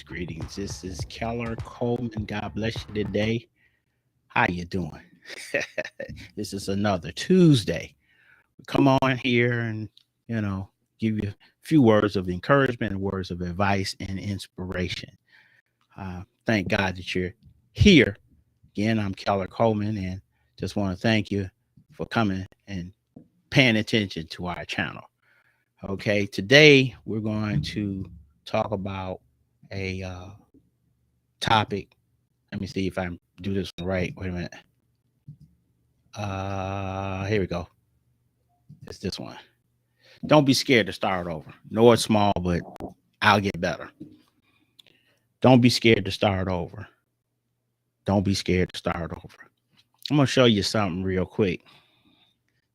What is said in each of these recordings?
Greetings. This is Keller Coleman. God bless you today. How you doing? This is another Tuesday. Come on here and you know give you a few words of encouragement and words of advice and inspiration. Thank God that you're here. Again, I'm Keller Coleman, and just want to thank you for coming and paying attention to our channel. Okay, today we're going to talk about a topic. Let me see if I do this one right. Wait a minute. Here we go. It's this one. Don't be scared to start over. Know it's small, but I'll get better. Don't be scared to start over. Don't be scared to start over. I'm gonna show you something real quick.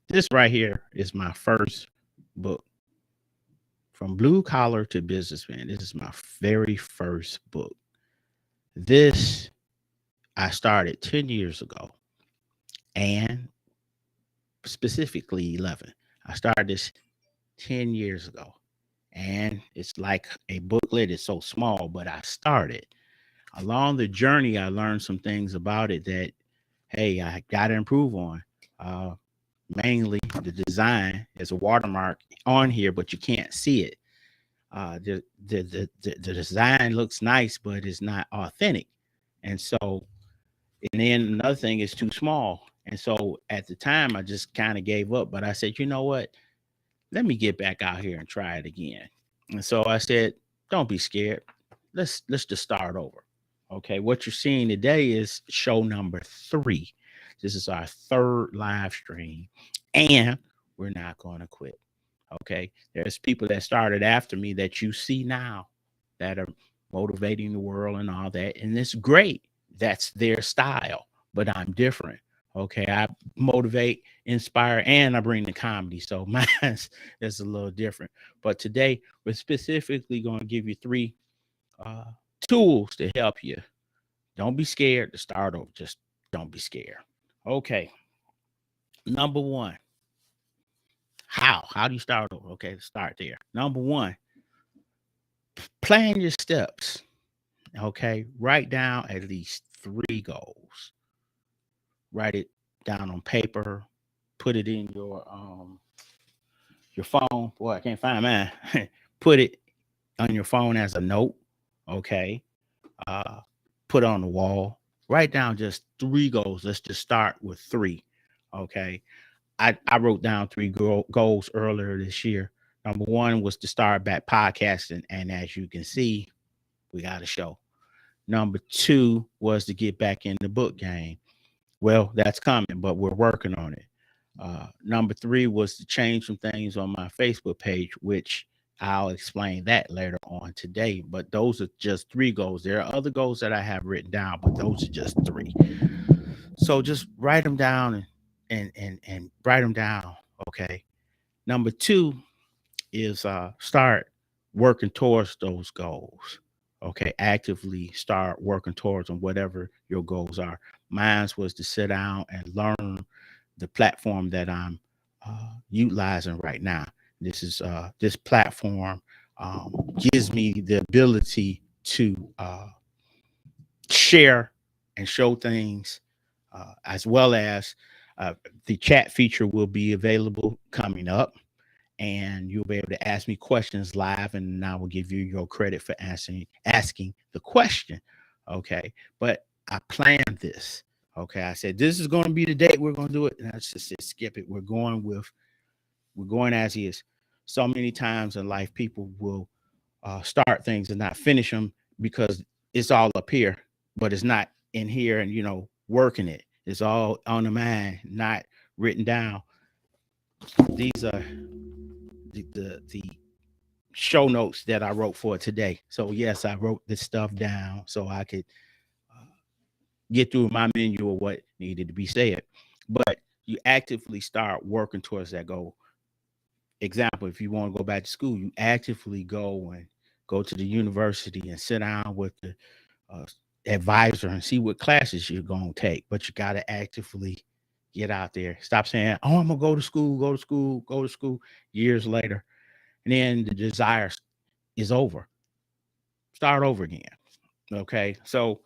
This right here is my first book, From Blue Collar to Businessman. This is my very first book. This I started 10 years ago, and specifically 11. I started this 10 years ago, and it's like a booklet. It's so small, but I started. Along the journey, I learned some things about it that, hey, I got to improve on. Uh, Mainly the design. There's a watermark on here, but you can't see it. The design looks nice, but it's not authentic. And so, and then another thing is too small. And so at the time, I just kind of gave up. But I said, you know what? Let me get back out here and try it again. And so I said, don't be scared. Let's just start over. Okay, what you're seeing today is show number 3. This is our third live stream, and we're not going to quit. Okay, there's people that started after me that you see now that are motivating the world and all that, and it's great. That's their style, but I'm different. Okay, I motivate, inspire, and I bring the comedy. So mine is a little different. But today we're specifically going to give you 3 uh, tools to help you. Don't be scared to start over. Just don't be scared. Okay, number 1. How do you start over? Okay, let's start there. Number 1, plan your steps. Okay, write down at least 3 goals. Write it down on paper. Put it in your phone. Boy, I can't find mine. Put it on your phone as a note. Okay, uh, put it on the wall. Write down just 3 goals. Let's just start with 3. Okay, I wrote down 3 goals earlier this year. Number 1 was to start back podcasting, and as you can see, we got a show. Number 2 was to get back in the book game. Well, that's coming, but we're working on it. Number 3 was to change some things on my Facebook page, which I'll explain that later on today. But those are just 3 goals. There are other goals that I have written down, but those are just 3. So just write them down and write them down. Okay. Number 2 is start working towards those goals. Okay, actively start working towards them, whatever your goals are. Mine was to sit down and learn the platform that I'm utilizing right now. This platform gives me the ability to share and show things, as well as the chat feature will be available coming up, and you'll be able to ask me questions live, and I will give you your credit for asking the question. Okay, but I planned this. Okay, I said this is going to be the date we're going to do it, and I just said skip it. We're going as is. So many times in life, people will start things and not finish them because it's all up here, but it's not in here, and working it. It's all on the mind, not written down. These are the show notes that I wrote for today. So yes, I wrote this stuff down so I could uh, get through my menu of what needed to be said. But you actively start working towards that goal. Example, if you want to go back to school, you actively go to the university and sit down with the uh, advisor and see what classes you're going to take. But you got to actively get out there. Stop saying, "Oh, I'm gonna go to school, go to school, go to school." Years later, and then the desire is over. Start over again. Okay. So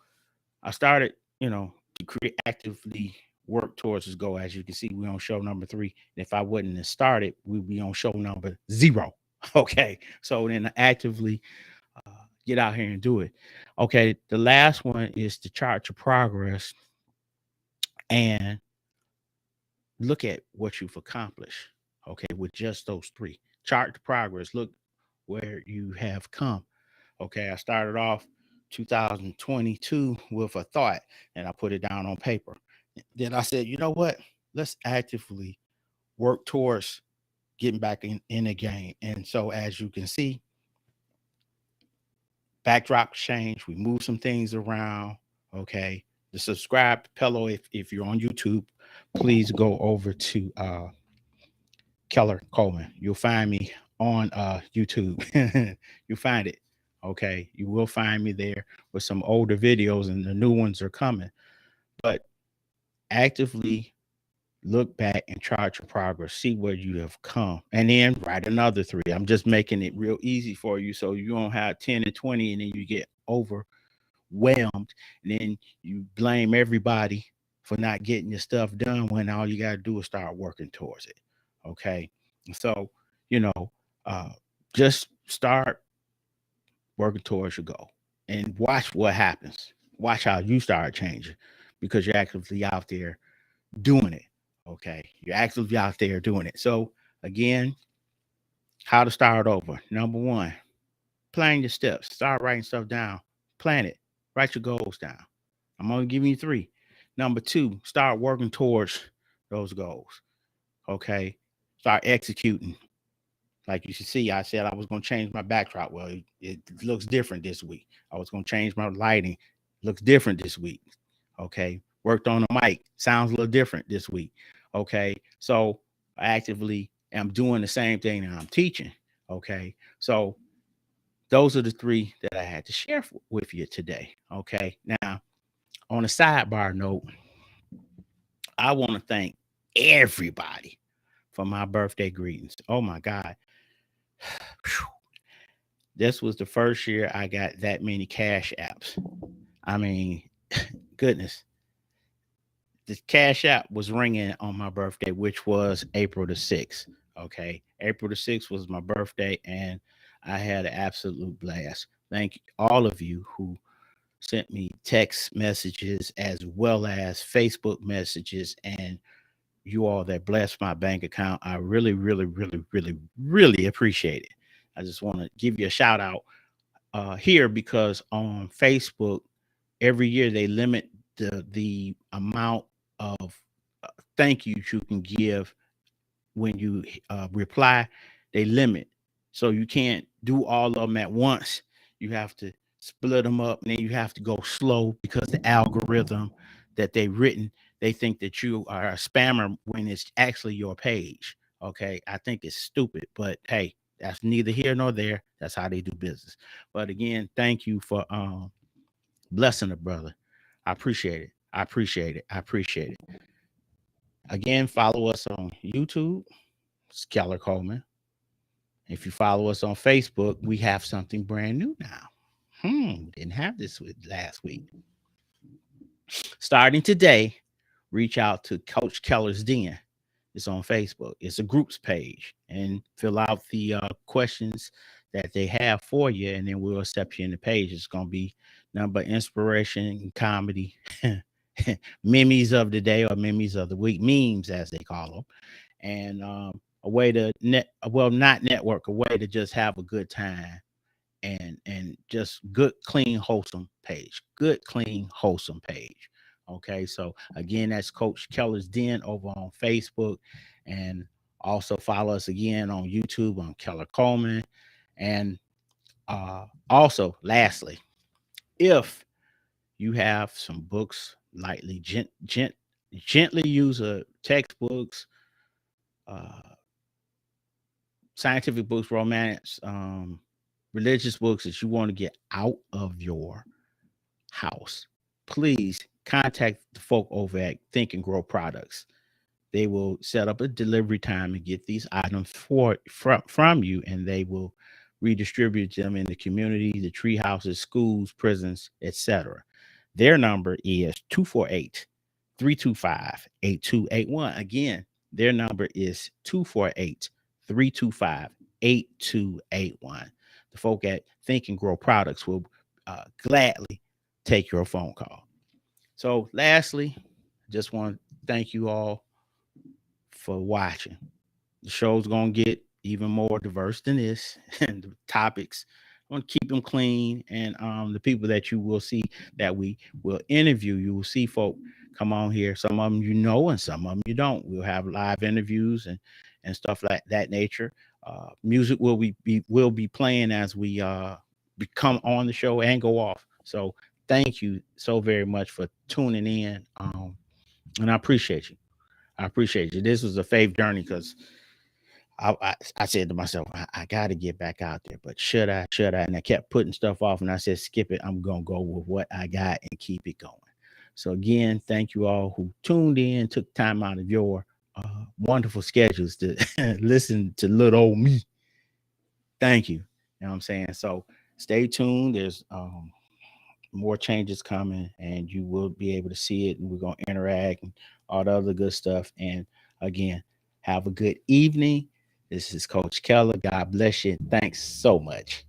I started, to create actively work towards this goal. As you can see, we're on show number 3. If I wouldn't have started, we'd be on show number 0. Okay. So then actively get out here and do it. Okay. The last one is to chart your progress and look at what you've accomplished. Okay. With just those 3. Chart the progress. Look where you have come. Okay. I started off 2022 with a thought and I put it down on paper. Then I said, you know what? Let's actively work towards getting back in the game. And so as you can see, backdrop change. We move some things around. Okay. The subscribe to Pello, if you're on YouTube, please go over to Keller Coleman. You'll find me on YouTube. You'll find it. Okay. You will find me there with some older videos, and the new ones are coming. But actively look back and chart your progress, see where you have come, and then write another 3. I'm just making it real easy for you so you don't have 10 and 20 and then you get overwhelmed and then you blame everybody for not getting your stuff done when all you got to do is start working towards it. Okay. So, you know, uh, just start working towards your goal and watch what happens. Watch how you start changing because you're actively out there doing it. Okay. You're actively out there doing it. So, again, how to start over. Number 1, plan your steps. Start writing stuff down. Plan it. Write your goals down. I'm only giving you 3. Number 2, start working towards those goals. Okay. Start executing. Like you should see, I said I was going to change my backdrop. Well, it looks different this week. I was going to change my lighting. Looks different this week. Okay. Worked on the mic. Sounds a little different this week. Okay. So I actively am doing the same thing that I'm teaching. Okay. So those are the 3 that I had to share with you today. Okay. Now, on a sidebar note, I want to thank everybody for my birthday greetings. Oh my God. This was the first year I got that many cash apps. I mean, goodness. The cash app was ringing on my birthday, which was April the 6th. Okay. April the 6th was my birthday, and I had an absolute blast. Thank all of you who sent me text messages as well as Facebook messages, and you all that blessed my bank account. I really, really, really, really, really appreciate it. I just want to give you a shout out here because on Facebook, every year they limit the amount of thank yous you can give when you reply. They limit, so you can't do all of them at once. You have to split them up, and then you have to go slow because the algorithm that they've written, they think that you are a spammer when it's actually your page. Okay, I think it's stupid, but hey, that's neither here nor there. That's how they do business. But again, thank you for blessing a brother. I appreciate it. I appreciate it. I appreciate it. Again, follow us on YouTube, Keller Coleman. If you follow us on Facebook, we have something brand new now. Didn't have this last week. Starting today, reach out to Coach Keller's Den. It's on Facebook. It's a groups page, and fill out the questions that they have for you, and then we'll accept you in the page. It's going to be number inspiration, comedy, memes of the day or memes of the week, memes as they call them, and a way to not network, a way to just have a good time and just good, clean, wholesome page. Good, clean, wholesome page. Okay, so again, that's Coach Keller's Den over on Facebook, and also follow us again on YouTube on Keller Coleman. And also, lastly, if you have some books, lightly gently user textbooks, uh, scientific books, romance, religious books that you want to get out of your house, please contact the folk over at Think and Grow Products. They will set up a delivery time and get these items from you, and they will redistribute them in the community, the tree houses, schools, prisons, etc. Their number is 248-325-8281. Again, their number is 248-325-8281. The folk at Think and Grow Products will gladly take your phone call. So, lastly, I just want to thank you all for watching. The show's gonna get even more diverse than this, and the topics. I want to keep them clean, and the people that you will see that we will interview, you will see folk come on here. Some of them you know, and some of them you don't. We'll have live interviews and stuff like that nature. Music will be playing as we become on the show and go off. So thank you so very much for tuning in, and I appreciate you. I appreciate you. This was a faith journey because I said to myself, I got to get back out there, but should I? Should I? And I kept putting stuff off, and I said, skip it. I'm going to go with what I got and keep it going. So, again, thank you all who tuned in, took time out of your wonderful schedules to listen to little old me. Thank you. You know what I'm saying? So, stay tuned. There's more changes coming, and you will be able to see it, and we're going to interact and all the other good stuff. And again, have a good evening. This is Coach Keller. God bless you. Thanks so much.